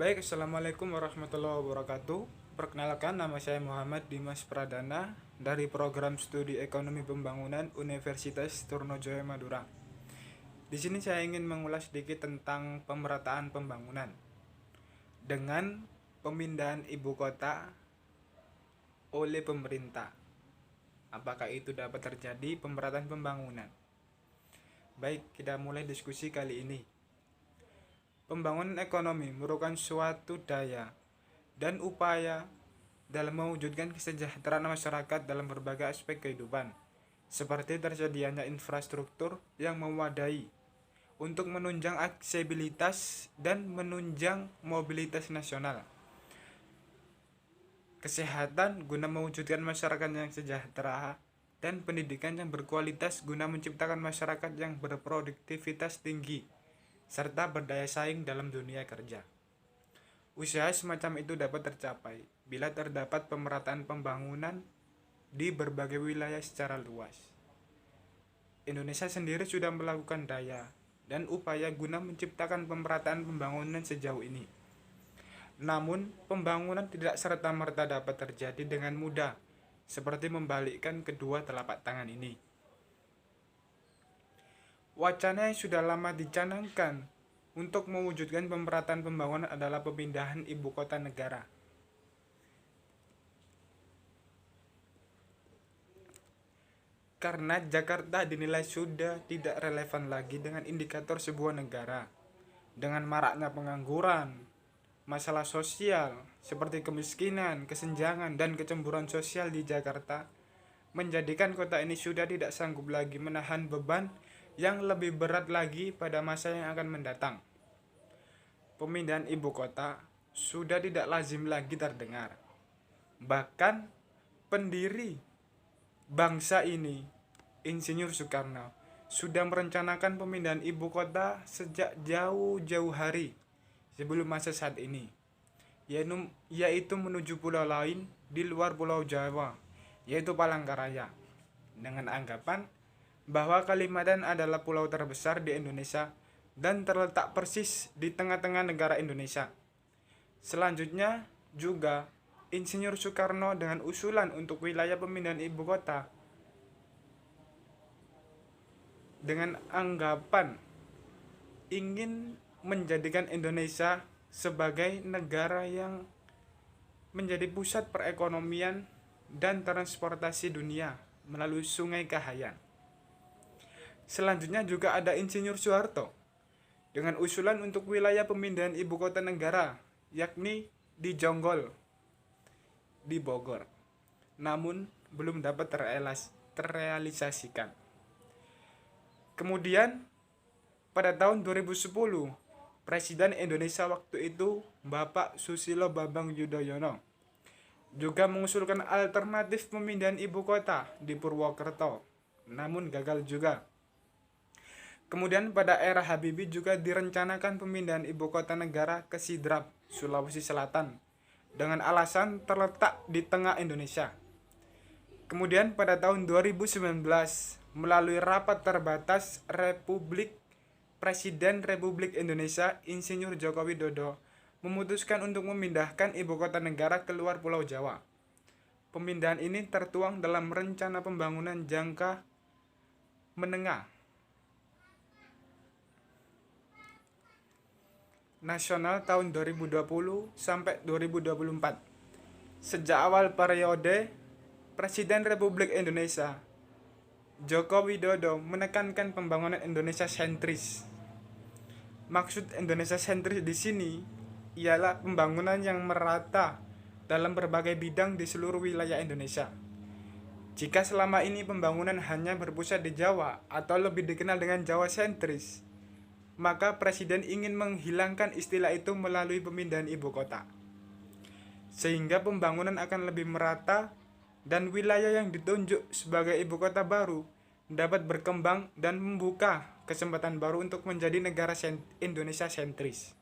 Baik, Assalamualaikum warahmatullahi wabarakatuh. Perkenalkan, nama saya Muhammad Dimas Pradana dari Program Studi Ekonomi Pembangunan Universitas Trunojoyo Madura. Di sini saya ingin mengulas sedikit tentang pemerataan pembangunan dengan pemindahan ibu kota oleh pemerintah. Apakah itu dapat terjadi pemerataan pembangunan? Baik, kita mulai diskusi kali ini. Pembangunan ekonomi merupakan suatu daya dan upaya dalam mewujudkan kesejahteraan masyarakat dalam berbagai aspek kehidupan, seperti tersedianya infrastruktur yang memadai untuk menunjang aksesibilitas dan menunjang mobilitas nasional, kesehatan guna mewujudkan masyarakat yang sejahtera, dan pendidikan yang berkualitas guna menciptakan masyarakat yang berproduktivitas tinggi serta berdaya saing dalam dunia kerja. Usaha semacam itu dapat tercapai bila terdapat pemerataan pembangunan di berbagai wilayah secara luas. Indonesia sendiri sudah melakukan daya dan upaya guna menciptakan pemerataan pembangunan sejauh ini. Namun, pembangunan tidak serta-merta dapat terjadi dengan mudah, seperti membalikkan kedua telapak tangan ini. Wacana yang sudah lama dicanangkan untuk mewujudkan pemerataan pembangunan adalah pemindahan ibu kota negara. Karena Jakarta dinilai sudah tidak relevan lagi dengan indikator sebuah negara. Dengan maraknya pengangguran, masalah sosial seperti kemiskinan, kesenjangan, dan kecemburuan sosial di Jakarta menjadikan kota ini sudah tidak sanggup lagi menahan beban yang lebih berat lagi pada masa yang akan mendatang. Pemindahan ibu kota sudah tidak lazim lagi terdengar. Bahkan pendiri bangsa ini, Insinyur Soekarno, sudah merencanakan pemindahan ibu kota sejak jauh-jauh hari sebelum masa saat ini, yaitu menuju pulau lain di luar Pulau Jawa, yaitu Palangkaraya, dengan anggapan bahwa Kalimantan adalah pulau terbesar di Indonesia dan terletak persis di tengah-tengah negara Indonesia. Selanjutnya juga Insinyur Soekarno dengan usulan untuk wilayah pemindahan ibu kota dengan anggapan ingin menjadikan Indonesia sebagai negara yang menjadi pusat perekonomian dan transportasi dunia melalui Sungai Kahayan. Selanjutnya juga ada Insinyur Soeharto dengan usulan untuk wilayah pemindahan ibu kota negara, yakni di Jonggol, di Bogor. Namun belum dapat terrealisasikan. Kemudian pada tahun 2010, Presiden Indonesia waktu itu Bapak Susilo Bambang Yudhoyono juga mengusulkan alternatif pemindahan ibu kota di Purwokerto, namun gagal juga. Kemudian pada era Habibie juga direncanakan pemindahan ibu kota negara ke Sidrap, Sulawesi Selatan, dengan alasan terletak di tengah Indonesia. Kemudian pada tahun 2019, melalui rapat terbatas Presiden Republik Indonesia Insinyur Joko Widodo memutuskan untuk memindahkan ibu kota negara keluar Pulau Jawa. Pemindahan ini tertuang dalam rencana pembangunan jangka menengah nasional tahun 2020 sampai 2024. Sejak awal periode Presiden Republik Indonesia Joko Widodo menekankan pembangunan Indonesia sentris. Maksud Indonesia sentris di sini ialah pembangunan yang merata dalam berbagai bidang di seluruh wilayah Indonesia. Jika selama ini pembangunan hanya berpusat di Jawa atau lebih dikenal dengan Jawa sentris, maka Presiden ingin menghilangkan istilah itu melalui pemindahan ibu kota, sehingga pembangunan akan lebih merata dan wilayah yang ditunjuk sebagai ibu kota baru dapat berkembang dan membuka kesempatan baru untuk menjadi negara Indonesia sentris.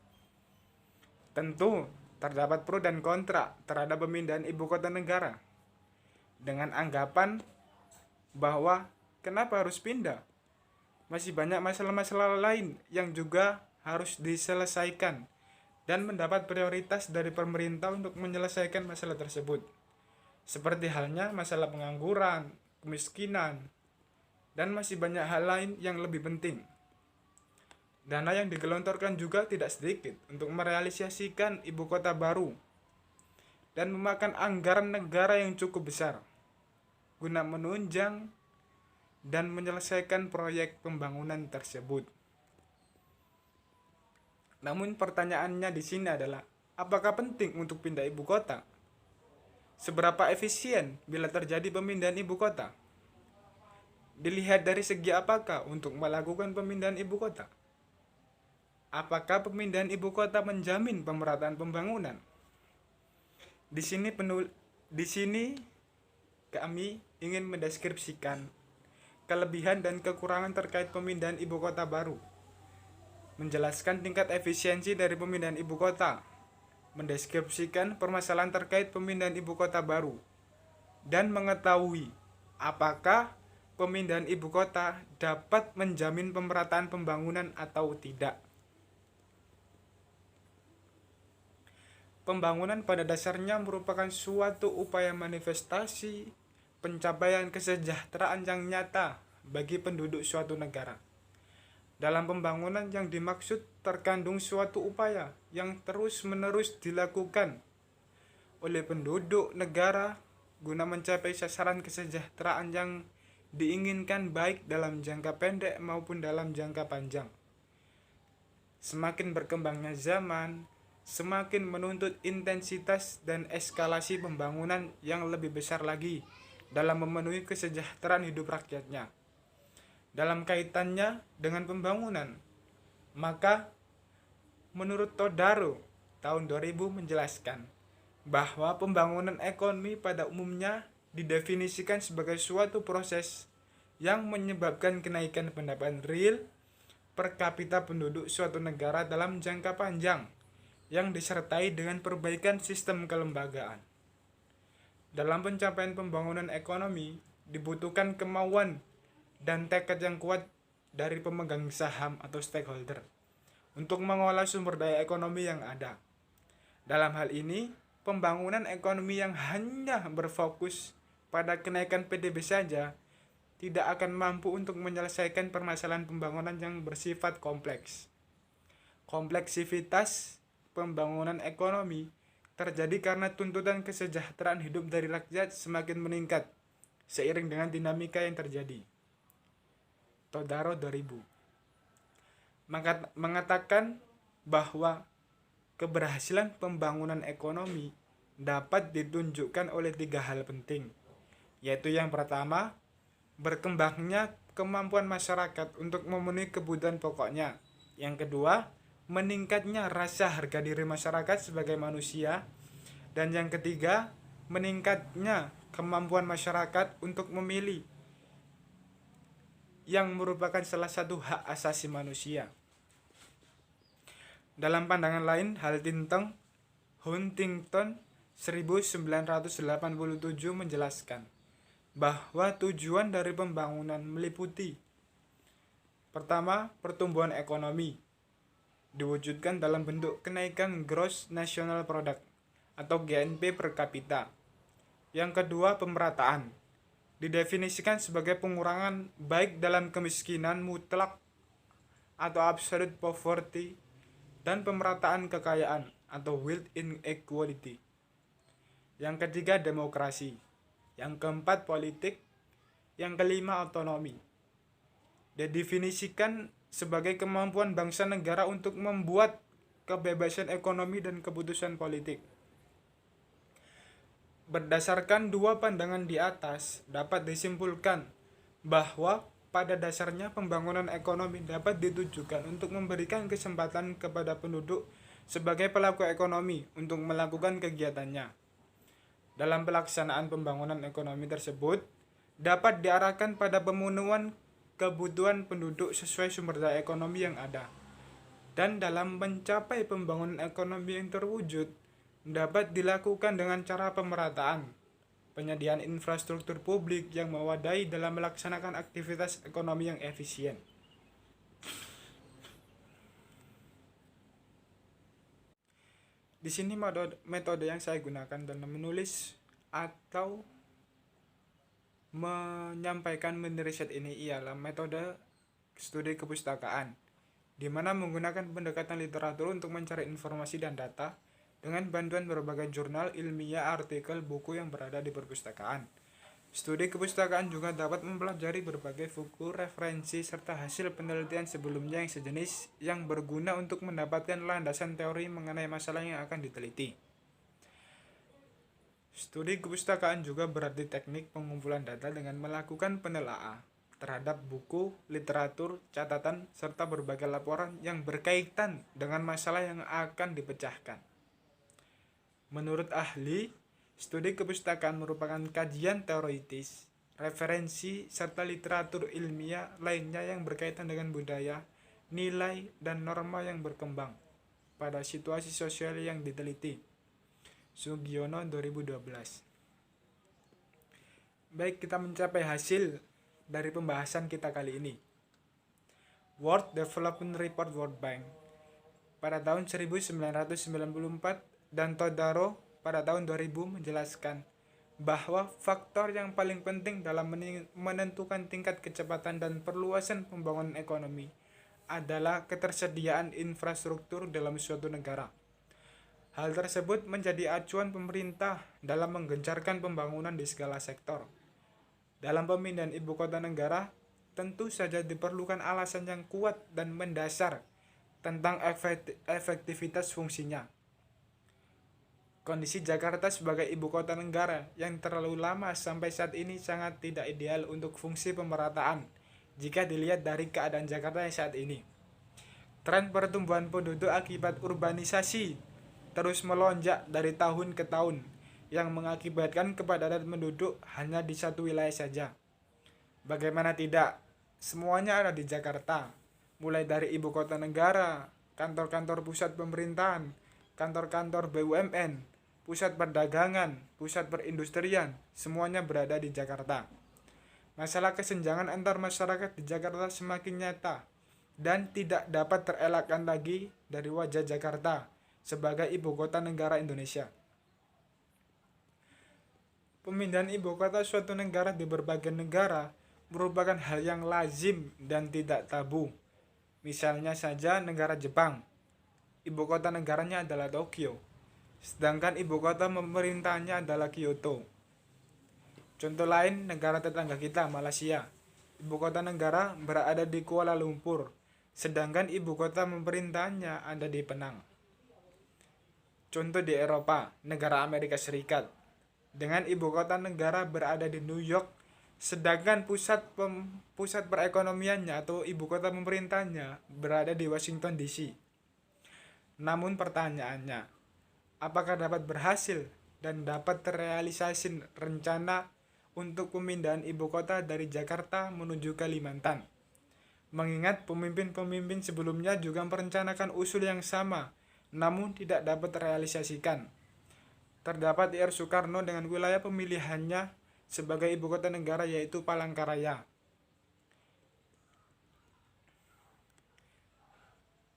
Tentu terdapat pro dan kontra terhadap pemindahan ibu kota negara, dengan anggapan bahwa kenapa harus pindah? Masih banyak masalah-masalah lain yang juga harus diselesaikan dan mendapat prioritas dari pemerintah untuk menyelesaikan masalah tersebut, seperti halnya masalah pengangguran, kemiskinan, dan masih banyak hal lain yang lebih penting. Dana yang digelontorkan juga tidak sedikit untuk merealisasikan ibu kota baru dan memakan anggaran negara yang cukup besar guna menunjang dan menyelesaikan proyek pembangunan tersebut. Namun pertanyaannya di sini adalah, apakah penting untuk pindah ibu kota? Seberapa efisien bila terjadi pemindahan ibu kota? Dilihat dari segi apakah untuk melakukan pemindahan ibu kota? Apakah pemindahan ibu kota menjamin pemerataan pembangunan? Di sini kami ingin mendeskripsikan kelebihan dan kekurangan terkait pemindahan ibu kota baru, menjelaskan tingkat efisiensi dari pemindahan ibu kota, mendeskripsikan permasalahan terkait pemindahan ibu kota baru, dan mengetahui apakah pemindahan ibu kota dapat menjamin pemerataan pembangunan atau tidak. Pembangunan pada dasarnya merupakan suatu upaya manifestasi pencapaian kesejahteraan yang nyata bagi penduduk suatu negara. Dalam pembangunan yang dimaksud terkandung suatu upaya yang terus-menerus dilakukan oleh penduduk negara guna mencapai sasaran kesejahteraan yang diinginkan baik dalam jangka pendek maupun dalam jangka panjang. Semakin berkembangnya zaman, semakin menuntut intensitas dan eskalasi pembangunan yang lebih besar lagi dalam memenuhi kesejahteraan hidup rakyatnya. Dalam kaitannya dengan pembangunan, maka menurut Todaro tahun 2000 menjelaskan bahwa pembangunan ekonomi pada umumnya didefinisikan sebagai suatu proses yang menyebabkan kenaikan pendapatan real per kapita penduduk suatu negara dalam jangka panjang yang disertai dengan perbaikan sistem kelembagaan. Dalam pencapaian pembangunan ekonomi dibutuhkan kemauan dan tekad yang kuat dari pemegang saham atau stakeholder untuk mengolah sumber daya ekonomi yang ada. Dalam hal ini, pembangunan ekonomi yang hanya berfokus pada kenaikan PDB saja tidak akan mampu untuk menyelesaikan permasalahan pembangunan yang bersifat kompleks. Kompleksivitas pembangunan ekonomi terjadi karena tuntutan kesejahteraan hidup dari rakyat semakin meningkat seiring dengan dinamika yang terjadi. Todaro 2000 mengatakan bahwa keberhasilan pembangunan ekonomi dapat ditunjukkan oleh 3 hal penting, yaitu yang pertama, berkembangnya kemampuan masyarakat untuk memenuhi kebutuhan pokoknya. Yang kedua, meningkatnya rasa harga diri masyarakat sebagai manusia. Dan yang ketiga, meningkatnya kemampuan masyarakat untuk memilih, yang merupakan salah satu hak asasi manusia. Dalam pandangan lain, Huntington 1987 menjelaskan bahwa tujuan dari pembangunan meliputi: pertama, pertumbuhan ekonomi diwujudkan dalam bentuk kenaikan Gross National Product atau GNP per kapita. Yang kedua, pemerataan didefinisikan sebagai pengurangan baik dalam kemiskinan mutlak atau absolute poverty dan pemerataan kekayaan atau wealth inequality. Yang ketiga, demokrasi. Yang keempat, politik. Yang kelima, otonomi. Didefinisikan sebagai kemampuan bangsa negara untuk membuat kebebasan ekonomi dan keputusan politik. Berdasarkan 2 pandangan di atas, dapat disimpulkan bahwa pada dasarnya pembangunan ekonomi dapat ditujukan untuk memberikan kesempatan kepada penduduk sebagai pelaku ekonomi untuk melakukan kegiatannya. Dalam pelaksanaan pembangunan ekonomi tersebut dapat diarahkan pada pemenuhan kebutuhan penduduk sesuai sumber daya ekonomi yang ada. Dan dalam mencapai pembangunan ekonomi yang terwujud dapat dilakukan dengan cara pemerataan, penyediaan infrastruktur publik yang memadai dalam melaksanakan aktivitas ekonomi yang efisien. Di sini metode yang saya gunakan dalam menulis atau menyampaikan mini riset ini ialah metode studi kepustakaan, di mana menggunakan pendekatan literatur untuk mencari informasi dan data dengan bantuan berbagai jurnal ilmiah, artikel, buku yang berada di perpustakaan. Studi kepustakaan juga dapat mempelajari berbagai buku, referensi, serta hasil penelitian sebelumnya yang sejenis yang berguna untuk mendapatkan landasan teori mengenai masalah yang akan diteliti. Studi kepustakaan juga berarti teknik pengumpulan data dengan melakukan penelaahan terhadap buku, literatur, catatan, serta berbagai laporan yang berkaitan dengan masalah yang akan dipecahkan. Menurut ahli, studi kepustakaan merupakan kajian teoritis, referensi, serta literatur ilmiah lainnya yang berkaitan dengan budaya, nilai, dan norma yang berkembang pada situasi sosial yang diteliti. Sugiono 2012. Baik, kita mencapai hasil dari pembahasan kita kali ini. World Development Report World Bank pada tahun 1994 dan Todaro pada tahun 2000 menjelaskan bahwa faktor yang paling penting dalam menentukan tingkat kecepatan dan perluasan pembangunan ekonomi adalah ketersediaan infrastruktur dalam suatu negara. Hal tersebut menjadi acuan pemerintah dalam menggencarkan pembangunan di segala sektor. Dalam pemindahan ibu kota negara, tentu saja diperlukan alasan yang kuat dan mendasar tentang efektivitas fungsinya. Kondisi Jakarta sebagai ibu kota negara yang terlalu lama sampai saat ini sangat tidak ideal untuk fungsi pemerataan jika dilihat dari keadaan Jakarta yang saat ini. Tren pertumbuhan penduduk akibat urbanisasi terus melonjak dari tahun ke tahun yang mengakibatkan kepadatan penduduk hanya di satu wilayah saja. Bagaimana tidak, semuanya ada di Jakarta, mulai dari ibu kota negara, kantor-kantor pusat pemerintahan, kantor-kantor BUMN, pusat perdagangan, pusat perindustrian, semuanya berada di Jakarta. Masalah kesenjangan antar masyarakat di Jakarta semakin nyata dan tidak dapat terelakkan lagi dari wajah Jakarta sebagai ibu kota negara Indonesia. Pemindahan ibu kota suatu negara di berbagai negara merupakan hal yang lazim dan tidak tabu. Misalnya saja negara Jepang, ibu kota negaranya adalah Tokyo, sedangkan ibu kota pemerintahnya adalah Kyoto. Contoh lain, negara tetangga kita, Malaysia, ibu kota negara berada di Kuala Lumpur, sedangkan ibu kota pemerintahnya ada di Penang. Contoh di Eropa, negara Amerika Serikat, dengan ibu kota negara berada di New York, sedangkan pusat perekonomiannya atau ibu kota pemerintahnya berada di Washington DC. Namun pertanyaannya, apakah dapat berhasil dan dapat terrealisasi rencana untuk pemindahan ibu kota dari Jakarta menuju Kalimantan? Mengingat pemimpin-pemimpin sebelumnya juga merencanakan usul yang sama, namun tidak dapat terrealisasikan. Terdapat Ir Soekarno dengan wilayah pemilihannya sebagai ibu kota negara yaitu Palangkaraya.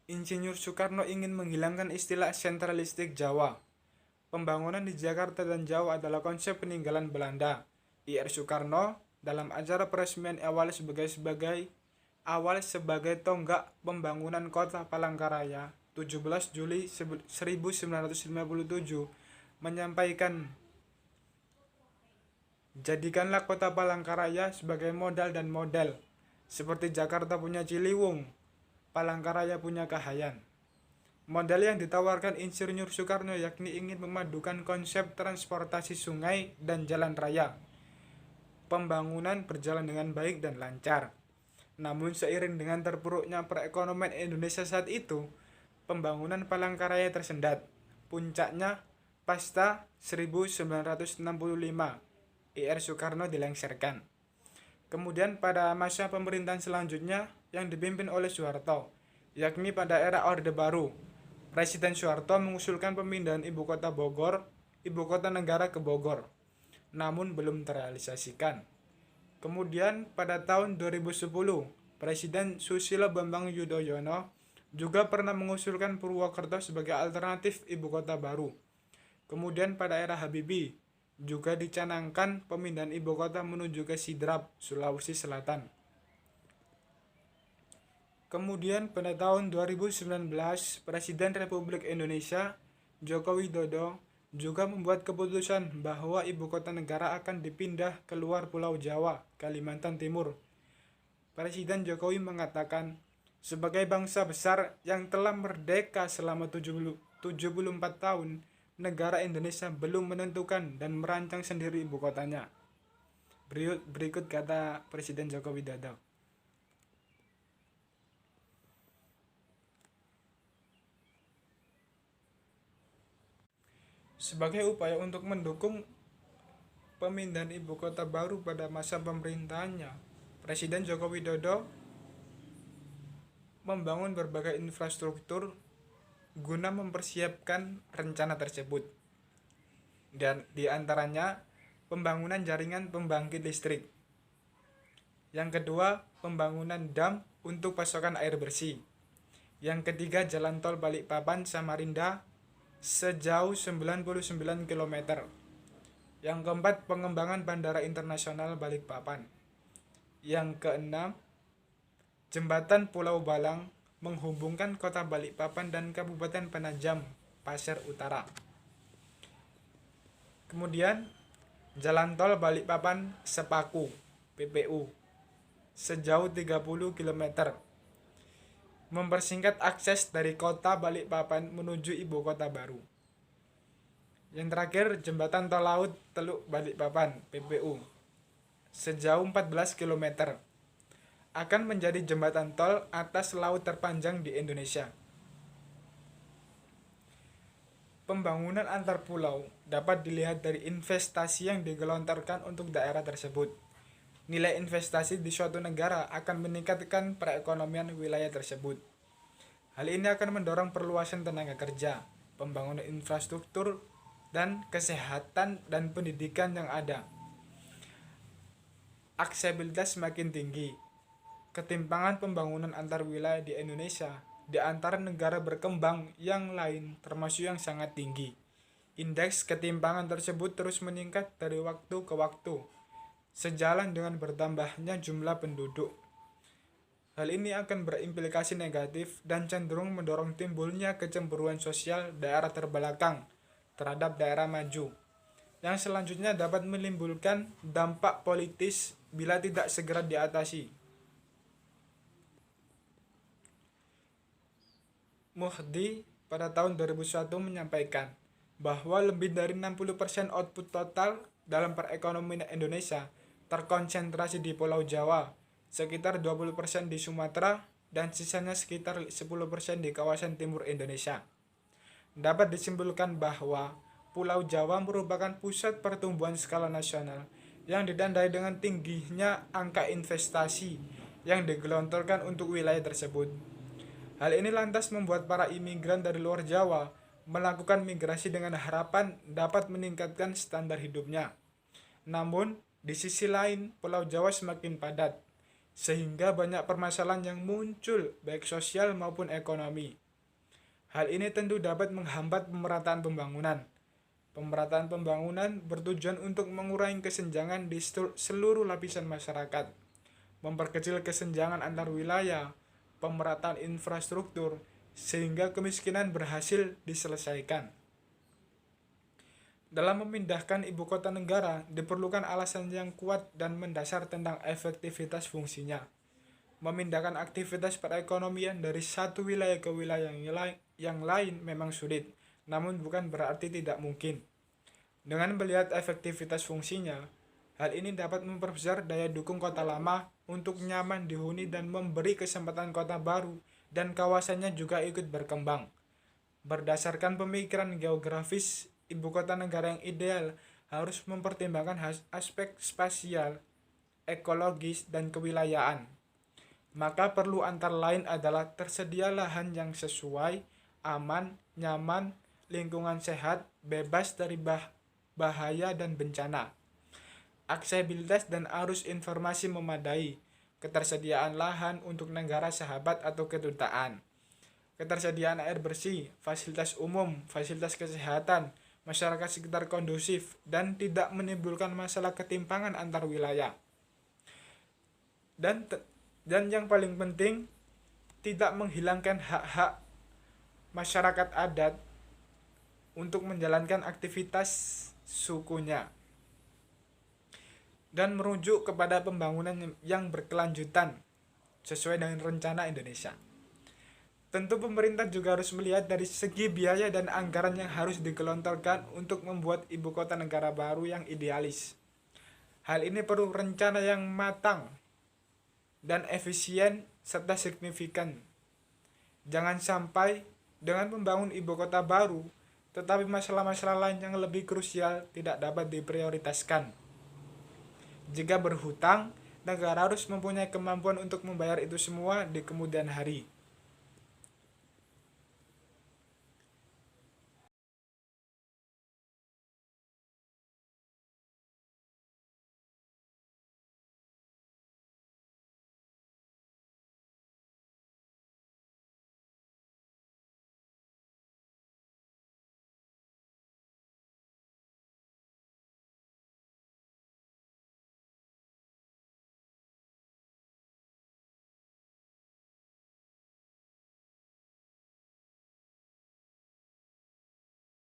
Insinyur Soekarno ingin menghilangkan istilah sentralistik Jawa. Pembangunan di Jakarta dan Jawa adalah konsep peninggalan Belanda. Ir Soekarno dalam acara peresmian awal sebagai tonggak pembangunan kota Palangkaraya 17 Juli 1957 menyampaikan, jadikanlah kota Palangkaraya sebagai modal dan model, seperti Jakarta punya Ciliwung, Palangkaraya punya Kahayan. Model yang ditawarkan Insinyur Soekarno yakni ingin memadukan konsep transportasi sungai dan jalan raya. Pembangunan berjalan dengan baik dan lancar. Namun seiring dengan terpuruknya perekonomian Indonesia saat itu, pembangunan Palangkaraya tersendat. Puncaknya pasca 1965, Ir Soekarno dilengsarkan. Kemudian pada masa pemerintahan selanjutnya yang dipimpin oleh Soeharto, yakni pada era Orde Baru, Presiden Soeharto mengusulkan pemindahan ibu kota negara ke Bogor, namun belum terrealisasikan. Kemudian pada tahun 2010, Presiden Susilo Bambang Yudhoyono juga pernah mengusulkan Purwokerto sebagai alternatif ibu kota baru. Kemudian pada era Habibie juga dicanangkan pemindahan ibu kota menuju ke Sidrap, Sulawesi Selatan. Kemudian pada tahun 2019, Presiden Republik Indonesia Joko Widodo juga membuat keputusan bahwa ibu kota negara akan dipindah keluar Pulau Jawa, Kalimantan Timur. Presiden Jokowi mengatakan, sebagai bangsa besar yang telah merdeka selama 74 tahun, negara Indonesia belum menentukan dan merancang sendiri ibu kotanya. Berikut kata Presiden Joko Widodo. Sebagai upaya untuk mendukung pemindahan ibu kota baru pada masa pemerintahannya, Presiden Joko Widodo membangun berbagai infrastruktur guna mempersiapkan rencana tersebut. Dan di antaranya pembangunan jaringan pembangkit listrik. Yang kedua, pembangunan dam untuk pasokan air bersih. Yang ketiga, jalan tol Balikpapan Samarinda sejauh 99 km. Yang keempat, pengembangan Bandara Internasional Balikpapan. Yang keenam, jembatan Pulau Balang menghubungkan kota Balikpapan dan Kabupaten Penajam Pasir Utara. Kemudian, jalan tol Balikpapan Sepaku (PPU) sejauh 30 km. Mempersingkat akses dari kota Balikpapan menuju ibu kota baru. Yang terakhir, jembatan tol laut Teluk Balikpapan (PPU) sejauh 14 km akan menjadi jembatan tol atas laut terpanjang di Indonesia. Pembangunan antar pulau dapat dilihat dari investasi yang digelontorkan untuk daerah tersebut. Nilai investasi di suatu negara akan meningkatkan perekonomian wilayah tersebut. Hal ini akan mendorong perluasan tenaga kerja, pembangunan infrastruktur, dan kesehatan dan pendidikan yang ada. Aksesibilitas semakin tinggi. Ketimpangan pembangunan antar wilayah di Indonesia di antara negara berkembang yang lain termasuk yang sangat tinggi. Indeks ketimpangan tersebut terus meningkat dari waktu ke waktu, sejalan dengan bertambahnya jumlah penduduk. Hal ini akan berimplikasi negatif dan cenderung mendorong timbulnya kecemburuan sosial daerah terbelakang terhadap daerah maju, yang selanjutnya dapat menimbulkan dampak politis bila tidak segera diatasi. Muhdi pada tahun 2001 menyampaikan bahwa lebih dari 60% output total dalam perekonomian Indonesia terkonsentrasi di Pulau Jawa, sekitar 20% di Sumatera, dan sisanya sekitar 10% di kawasan timur Indonesia. Dapat disimpulkan bahwa Pulau Jawa merupakan pusat pertumbuhan skala nasional yang ditandai dengan tingginya angka investasi yang digelontorkan untuk wilayah tersebut. Hal ini lantas membuat para imigran dari luar Jawa melakukan migrasi dengan harapan dapat meningkatkan standar hidupnya. Namun, di sisi lain, Pulau Jawa semakin padat, sehingga banyak permasalahan yang muncul baik sosial maupun ekonomi. Hal ini tentu dapat menghambat pemerataan pembangunan. Pemerataan pembangunan bertujuan untuk mengurangi kesenjangan di seluruh lapisan masyarakat, memperkecil kesenjangan antar wilayah, pemerataan infrastruktur, sehingga kemiskinan berhasil diselesaikan. Dalam memindahkan ibu kota negara, diperlukan alasan yang kuat dan mendasar tentang efektivitas fungsinya. Memindahkan aktivitas perekonomian dari satu wilayah ke wilayah yang lain memang sulit, namun bukan berarti tidak mungkin. Dengan melihat efektivitas fungsinya, hal ini dapat memperbesar daya dukung kota lama untuk nyaman dihuni dan memberi kesempatan kota baru dan kawasannya juga ikut berkembang. Berdasarkan pemikiran geografis, ibu kota negara yang ideal harus mempertimbangkan aspek spasial, ekologis, dan kewilayahan. Maka perlu antara lain adalah tersedia lahan yang sesuai, aman, nyaman, lingkungan sehat, bebas dari bahaya dan bencana, aksesibilitas dan arus informasi memadai, ketersediaan lahan untuk negara sahabat atau kedutaan, ketersediaan air bersih, fasilitas umum, fasilitas kesehatan, masyarakat sekitar kondusif, dan tidak menimbulkan masalah ketimpangan antar wilayah. Dan yang paling penting, tidak menghilangkan hak-hak masyarakat adat untuk menjalankan aktivitas sukunya, dan merujuk kepada pembangunan yang berkelanjutan sesuai dengan rencana Indonesia. Tentu pemerintah juga harus melihat dari segi biaya dan anggaran yang harus digelontorkan untuk membuat ibu kota negara baru yang idealis. Hal ini perlu rencana yang matang dan efisien serta signifikan. Jangan sampai dengan membangun ibu kota baru, tetapi masalah-masalah lain yang lebih krusial tidak dapat diprioritaskan. Jika berhutang, negara harus mempunyai kemampuan untuk membayar itu semua di kemudian hari.